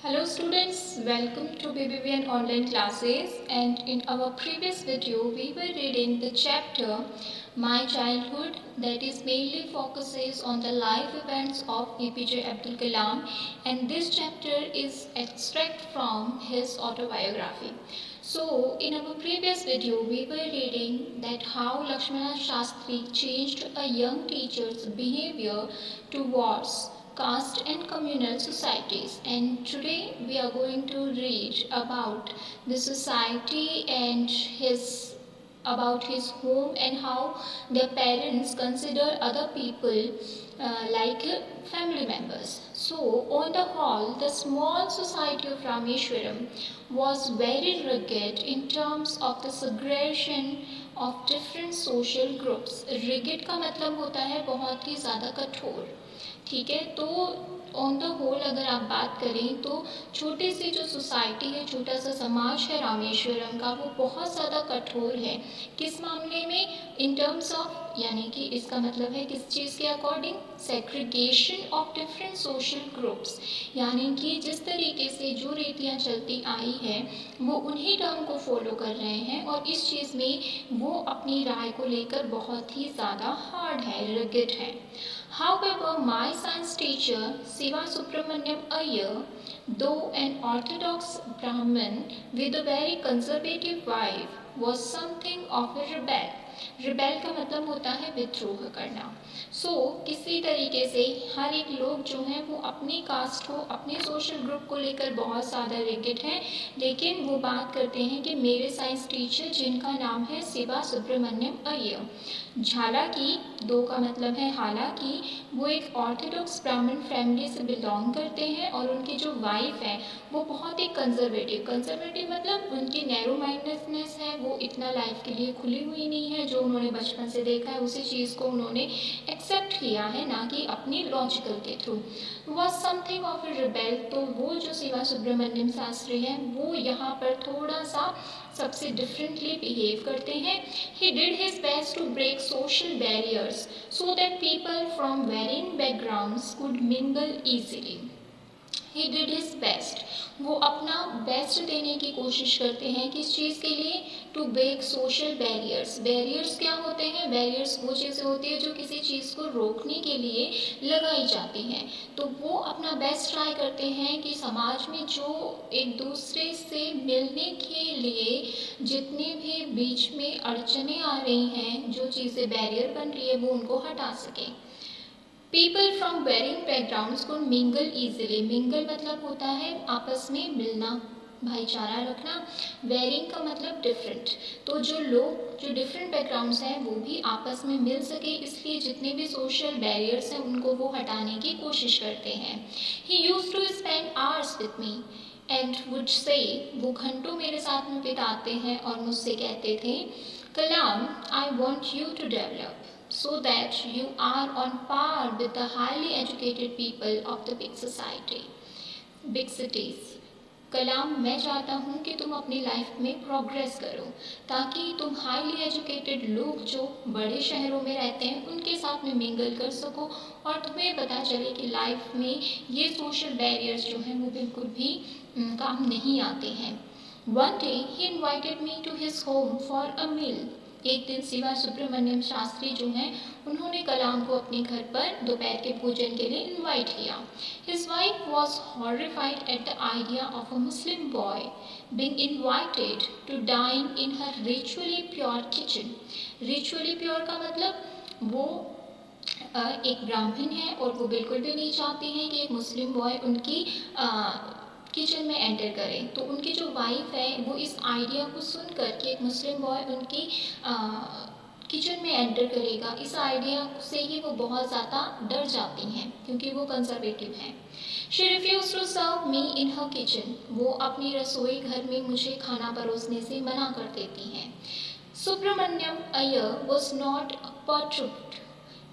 Hello students, welcome to BBVN online classes, and in our previous video we were reading the chapter My Childhood, that is mainly focuses on the life events of APJ Abdul Kalam, and this chapter is extract from his autobiography. So in our previous video we were reading that how Lakshmana Shastri changed a young teacher's behavior towards caste and communal societies, and today we are going to read about the society and his home and how their parents consider other people like family members. So on the whole, the small society of Rameshwaram was very rugged in terms of the segregation of different social groups. Rigid का मतलब होता है बहुत ही ज़्यादा कठोर, ठीक है। तो ऑन द होल अगर आप बात करें तो छोटी सी जो सोसाइटी है, छोटा सा समाज है रामेश्वरम का, वो बहुत ज़्यादा कठोर है। किस मामले में? इन टर्म्स ऑफ, यानी कि इसका मतलब है किस चीज़ के according? Segregation of different social groups, यानी कि जिस तरीके से जो रीतियाँ चलती आई है वो उन्हीं टर्म को फॉलो कर रहे हैं, और इस चीज़ में वो अपनी राय को लेकर बहुत ही ज़्यादा हार्ड है, रिगिड है। However, my science teacher, Siva Subramaniam Iyer, though an orthodox Brahmin with a very conservative wife, was something of a rebel. Rebel का मतलब होता है विद्रोह करना। किसी तरीके से हर एक लोग जो हैं वो अपनी कास्ट को, अपने सोशल ग्रुप को लेकर बहुत ज़्यादा रिगिड हैं, लेकिन वो बात करते हैं कि मेरे साइंस टीचर जिनका नाम है शिवा सुब्रमण्यम अय्यर, हालांकि दो का मतलब है हालांकि वो एक ऑर्थोडॉक्स ब्राह्मण फैमिली से बिलोंग करते हैं, और उनकी जो वाइफ है वो बहुत ही कंजर्वेटिव मतलब उनकी नैरो माइंडेडनेस है, वो इतना लाइफ के लिए खुली हुई नहीं है। जो उन्होंने बचपन से देखा है उसी चीज़ को उन्होंने एक्सेप्ट किया है, ना कि अपनी लॉजिकल के through. Was something of A rebel. तो वो जो शिवा सुब्रमण्यम शास्त्री हैं वो यहाँ पर थोड़ा सा सबसे डिफरेंटली बिहेव करते हैं। He did his best to break social barriers so that people from varying backgrounds could mingle easily. He did his best, वो अपना बेस्ट देने की कोशिश करते हैं किस चीज़ के लिए? To break social barriers. Barriers क्या होते हैं? बैरियर्स वो चीज़ें होती है जो किसी चीज़ को रोकने के लिए लगाई जाती हैं। तो वो अपना बेस्ट ट्राई करते हैं कि समाज में जो एक दूसरे से मिलने के लिए जितनी भी बीच में अड़चने आ रही हैं, जो चीज़ें बैरियर बन रही है, वो उनको हटा सकें। पीपल फ्रॉम वेरिंग बैकग्राउंड्स को मिंगल ईजिली। मिंगल मतलब होता है आपस में मिलना, भाईचारा रखना। वेरिंग का मतलब डिफरेंट। तो जो लोग जो डिफरेंट बैकग्राउंड्स हैं वो भी आपस में मिल सके, इसलिए जितने भी सोशल बैरियर्स हैं उनको वो हटाने की कोशिश करते हैं। He use to spend hours with me and would say, वो घंटों मेरे साथ में बिताते हैं और मुझसे कहते थे, Kalam, I want you to develop so that you are on par with the highly educated people of the big society, big cities. कलाम, मैं चाहता हूँ कि तुम अपनी लाइफ में प्रोग्रेस करो, ताकि तुम हाईली एजुकेटेड लोग जो बड़े शहरों में रहते हैं उनके साथ में मिंगल कर सको, और तुम्हें पता चले कि लाइफ में ये सोशल बैरियर्स जो हैं वो बिल्कुल भी काम नहीं आते हैं। One day he invited me to his home for a meal. एक दिन शिवा सुब्रमण्यम शास्त्री जो हैं उन्होंने कलाम को अपने घर पर दोपहर के भोजन के लिए इनवाइट किया। His wife was horrified at the idea of a Muslim boy being invited to dine in her ritually pure kitchen. Ritually pure का मतलब वो एक ब्राह्मण है और वो बिल्कुल भी नहीं चाहते हैं कि एक मुस्लिम बॉय उनकी किचन में एंटर करें। तो उनकी जो वाइफ है वो इस आइडिया को सुनकर कि एक मुस्लिम बॉय उनकी किचन में एंटर करेगा, इस आइडिया से ही वो बहुत ज़्यादा डर जाती हैं क्योंकि वो कंजर्वेटिव हैं। She refuse to serve me in her kitchen. वो अपनी रसोई घर में मुझे खाना परोसने से मना कर देती हैं। Subramaniam Iyer was not perturbed.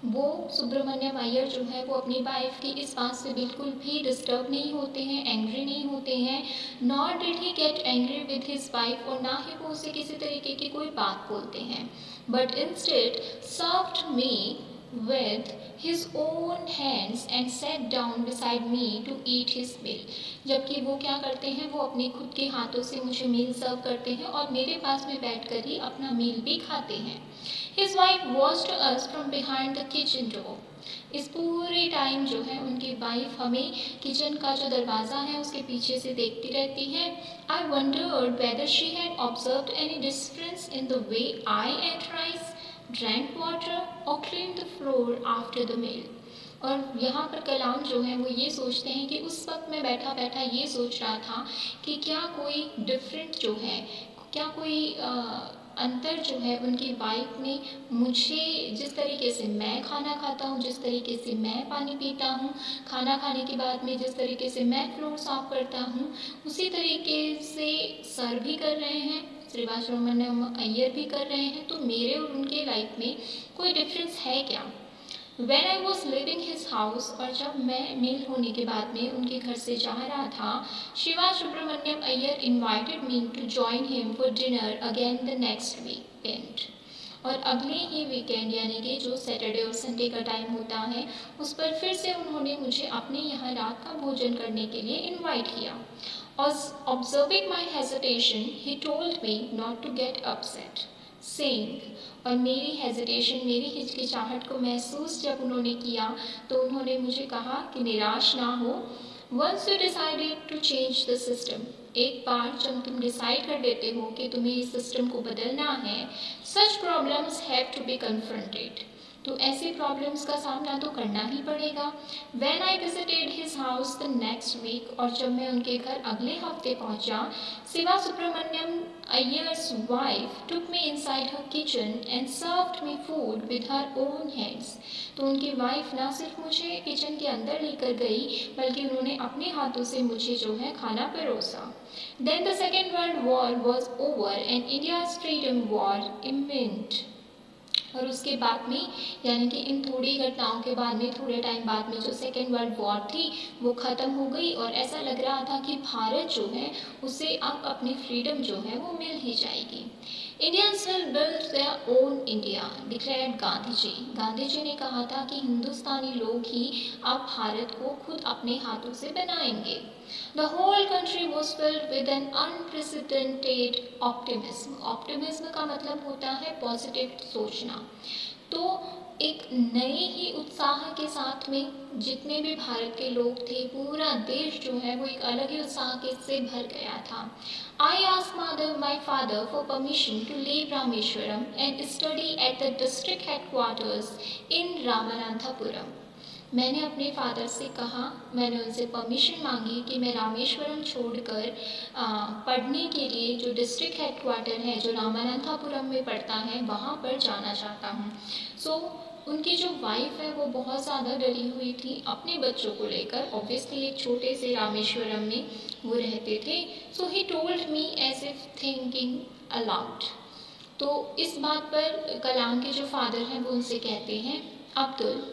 वो सुब्रमण्यम अय्यर जो है वो अपनी वाइफ की इस बात से बिल्कुल भी डिस्टर्ब नहीं होते हैं, एंग्री नहीं होते हैं। Not did he get angry with his wife, और ना ही वो उसे किसी तरीके की कोई बात बोलते हैं। But instead served me with his own hands and sat down beside me to eat his meal. जबकि वो क्या करते हैं, वो अपने खुद के हाथों से मुझे मील सर्व करते हैं और मेरे पास में बैठकर ही अपना मील भी खाते हैं. His wife watched us from behind the kitchen door. इस पूरे टाइम जो है उनकी वाइफ हमें किचन का जो दरवाज़ा है उसके पीछे से देखती रहती है. I wondered whether she had observed any difference in the way I ate rice, drank water or cleaned the floor after the meal. और यहाँ पर कलाम जो है वो ये सोचते हैं कि उस वक्त मैं बैठा बैठा ये सोच रहा था कि क्या कोई डिफरेंट जो है, क्या कोई अंतर जो है उनकी वाइफ ने मुझे जिस तरीके से मैं खाना खाता हूँ, जिस तरीके से मैं पानी पीता हूँ, खाना खाने के बाद में जिस तरीके से मैं फ्लोर साफ करता हूँ, उसी तरीके से सर भी कर रहे हैं, श्रीवासुब्रमण्यम अय्यर भी कर रहे हैं. तो मेरे और उनके लाइफ में कोई डिफरेंस है क्या? When I was leaving his house, और जब मैं मील होने के बाद में उनके घर से जा रहा था, Shiva Subramaniam Iyer invited me to join him for dinner again the next weekend. और अगले ही वीकेंड यानी कि जो सैटरडे और संडे का टाइम होता है उस पर फिर से उन्होंने मुझे अपने यहाँ रात का भोजन करने के लिए इनवाइट किया. Observing my hesitation, he told me not to get upset, saying, और मेरी हेजिटेशन, मेरी हिचकिचाहट को महसूस जब उन्होंने किया तो उन्होंने मुझे कहा कि निराश ना हो. Once you decided to change the system, एक बार जब तुम डिसाइड कर लेते हो कि तुम्हें इस सिस्टम को बदलना है, such problems have to be confronted. तो ऐसे प्रॉब्लम्स का सामना तो करना ही पड़ेगा. When I visited his house the next week, और जब मैं उनके घर अगले हफ्ते पहुंचा, Shiva Subramaniam Iyer's wife took me inside her kitchen and served me food with her own hands. तो उनकी वाइफ ना सिर्फ मुझे किचन के अंदर लेकर गई बल्कि उन्होंने अपने हाथों से मुझे जो है खाना परोसा. Then the Second World War was over and India's freedom war imminent. और उसके बाद में यानी कि इन थोड़ी घटनाओं के बाद में थोड़े टाइम बाद में जो सेकेंड वर्ल्ड वॉर थी वो ख़त्म हो गई और ऐसा लग रहा था कि भारत जो है उसे अब अपनी फ्रीडम जो है वो मिल ही जाएगी. Indians will build their own India, declared Gandhi ji. Gandhi ji ने कहा था कि हिंदुस्तानी लोग ही अब भारत को खुद अपने हाथों से बनाएंगे. The whole country was filled with an unprecedented optimism. Optimism का मतलब होता है पॉजिटिव सोचना. तो एक नए ही उत्साह के साथ में जितने भी भारत के लोग थे, पूरा देश जो है वो एक अलग ही उत्साह के से भर गया था. I asked my father for permission to leave Rameshwaram and study at the district headquarters in Ramananthapuram. मैंने अपने फादर से कहा, मैंने उनसे परमिशन मांगी कि मैं रामेश्वरम छोड़कर पढ़ने के लिए जो डिस्ट्रिक्ट हेडक्वार्टर है जो रामानंथापुरम में पड़ता है वहाँ पर जाना चाहता हूँ. उनकी जो वाइफ है वो बहुत ज़्यादा डरी हुई थी अपने बच्चों को लेकर. ऑब्वियसली एक छोटे से रामेश्वरम में वो रहते थे. So he told me as if thinking aloud. तो इस बात पर कलाम के जो फादर हैं वो उनसे कहते हैं, Abdul,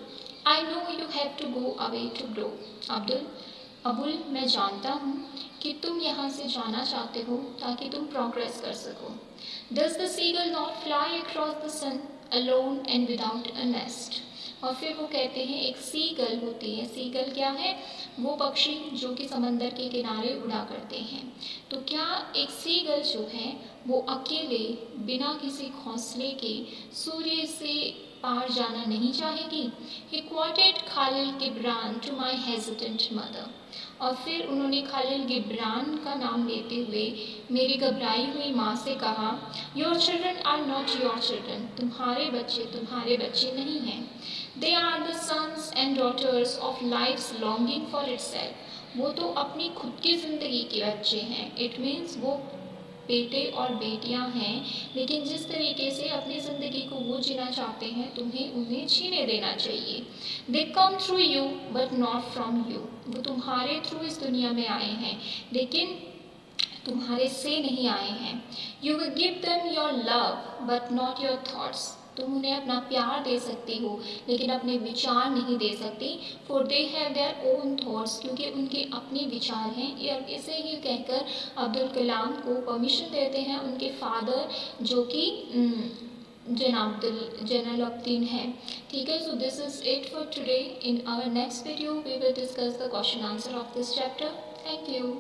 I know you have to go away to grow. Abul, मैं जानता हूँ कि तुम यहाँ से जाना चाहते हो ताकि तुम प्रोग्रेस कर सको. Does the seagull not fly across the sun alone and without a nest? और फिर वो कहते हैं एक सीगल होती है. सीगल क्या है? वो पक्षी जो कि समंदर के किनारे उड़ा करते हैं. तो क्या एक सीगल जो है वो अकेले बिना किसी घोंसले के सूर्य से पार जाना नहीं चाहेगी? He quoted Khalil Gibran to my hesitant mother. और फिर उन्होंने खालिल गिब्रान का नाम लेते हुए मेरी घबराई हुई माँ से कहा, Your children are not your children. तुम्हारे बच्चे नहीं हैं. They are the sons and daughters of life's longing for itself. वो तो अपनी खुद की ज़िंदगी के बच्चे हैं. It means वो बेटे और बेटियां हैं, लेकिन जिस तरीके से अपनी ज़िंदगी को वो जीना चाहते हैं तुम्हें उन्हें छीने देना चाहिए. They come through you but not from you. वो तुम्हारे थ्रू इस दुनिया में आए हैं लेकिन तुम्हारे से नहीं आए हैं. You will give them your love but not your thoughts. तुम उन्हें अपना प्यार दे सकती हो लेकिन अपने विचार नहीं दे सकती. For they have their own thoughts. क्योंकि उनके अपने विचार हैं. और इसे ही कहकर अब्दुल कलाम को परमिशन देते हैं उनके फादर जो कि जैनुलाब्दीन है। ठीक है, so this is it for today. In our next video we will discuss the question answer of this chapter. Thank you.